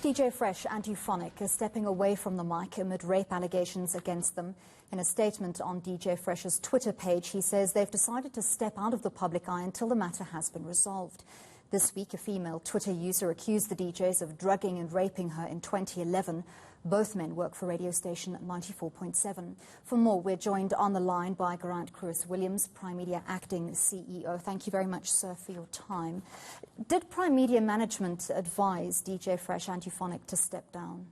DJ Fresh and Euphonik are stepping away from the mic amid rape allegations against them. In a statement on DJ Fresh's Twitter page, he says they've decided to step out of the public eye until the matter has been resolved. This week, a female Twitter user accused the DJs of drugging and raping her in 2011. Both men work for radio station 94.7. For more, we're joined on the line by Geraint Crwys-Williams, Primedia acting CEO. Thank you very much, sir, for your time. Did Primedia management advise DJ Fresh and Euphonik to step down?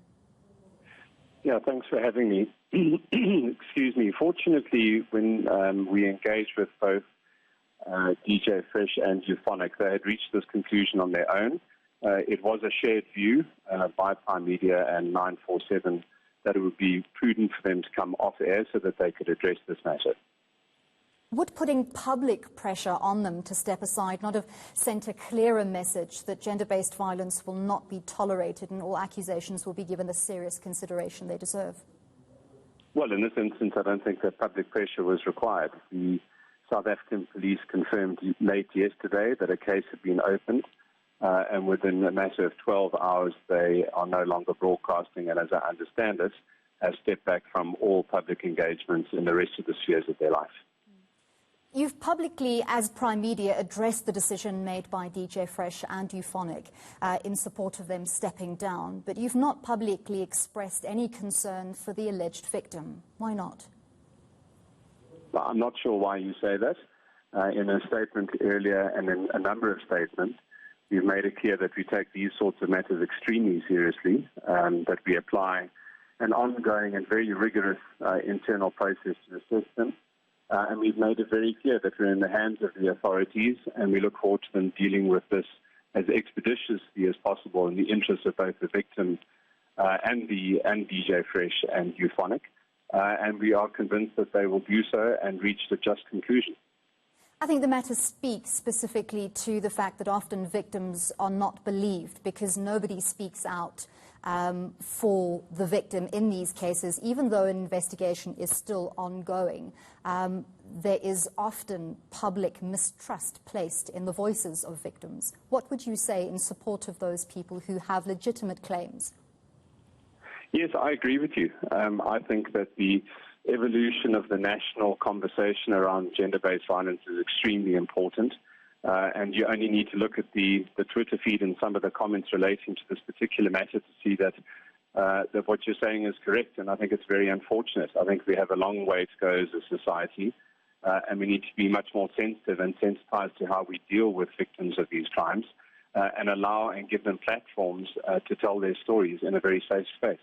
Yeah, thanks for having me. Excuse me. Fortunately, when we engaged with both DJ Fresh and Euphonik, they had reached this conclusion on their own. It was a shared view by Primedia and 947 that it would be prudent for them to come off air so that they could address this matter. Would putting public pressure on them to step aside not have sent a clearer message that gender-based violence will not be tolerated and all accusations will be given the serious consideration they deserve? Well, in this instance, I don't think that public pressure was required. The South African police confirmed late yesterday that a case had been opened, and within a matter of 12 hours, they are no longer broadcasting, and as I understand it, have stepped back from all public engagements in the rest of the spheres of their life. You've publicly, as Primedia, addressed the decision made by DJ Fresh and Euphonik in support of them stepping down, but you've not publicly expressed any concern for the alleged victim. Why not? Well, I'm not sure why you say that. In a statement earlier and in a number of statements, we've made it clear that we take these sorts of matters extremely seriously, that we apply an ongoing and very rigorous internal process to the system. And we've made it very clear that we're in the hands of the authorities, and we look forward to them dealing with this as expeditiously as possible in the interests of both the victim and DJ Fresh and Euphonik. And we are convinced that they will do so and reach a just conclusion. I think the matter speaks specifically to the fact that often victims are not believed because nobody speaks out for the victim in these cases. Even though an investigation is still ongoing, there is often public mistrust placed in the voices of victims. What would you say in support of those people who have legitimate claims? Yes, I agree with you. I think that the evolution of the national conversation around gender-based violence is extremely important. And you only need to look at the Twitter feed and some of the comments relating to this particular matter to see that what you're saying is correct. And I think it's very unfortunate. I think we have a long way to go as a society. And we need to be much more sensitive and sensitized to how we deal with victims of these crimes and allow and give them platforms to tell their stories in a very safe space.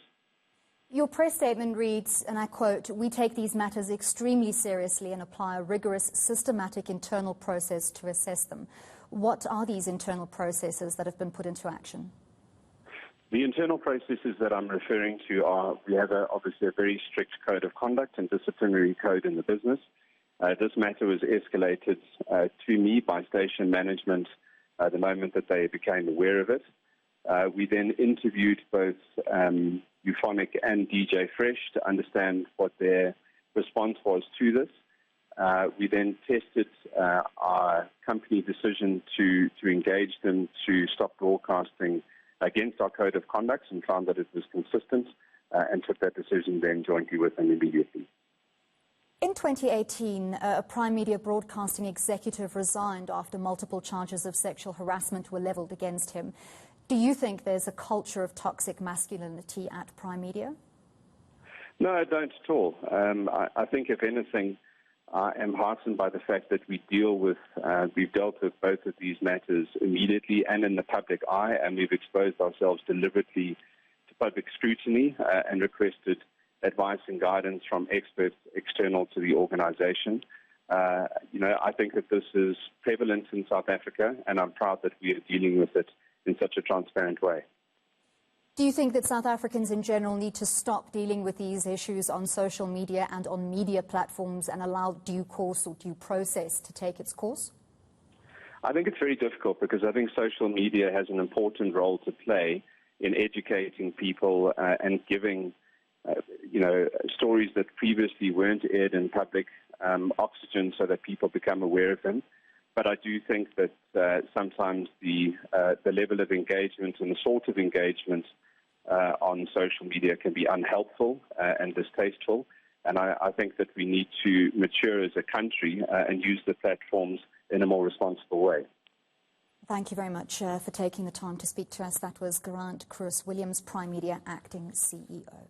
Your press statement reads, and I quote, "We take these matters extremely seriously and apply a rigorous, systematic internal process to assess them." What are these internal processes that have been put into action? The internal processes that I'm referring to are, we have obviously a very strict code of conduct and disciplinary code in the business. This matter was escalated to me by station management the moment that they became aware of it. We then interviewed both Euphonik and DJ Fresh to understand what their response was to this. We then tested our company decision to engage them to stop broadcasting against our code of conduct and found that it was consistent and took that decision then jointly with them immediately. In 2018, a Primedia broadcasting executive resigned after multiple charges of sexual harassment were leveled against him. Do you think there's a culture of toxic masculinity at Primedia? No, I don't at all. I think, if anything, I am heartened by the fact that we've dealt with both of these matters immediately and in the public eye, and we've exposed ourselves deliberately to public scrutiny and requested advice and guidance from experts external to the organization. I think that this is prevalent in South Africa, and I'm proud that we are dealing with it in such a transparent way. Do you think that South Africans in general need to stop dealing with these issues on social media and on media platforms and allow due course or due process to take its course? I think it's very difficult because I think social media has an important role to play in educating people and giving stories that previously weren't aired in public oxygen so that people become aware of them. But I do think that sometimes the level of engagement and the sort of engagement on social media can be unhelpful and distasteful. And I think that we need to mature as a country and use the platforms in a more responsible way. Thank you very much for taking the time to speak to us. That was Geraint Crwys-Williams, Primedia Acting CEO.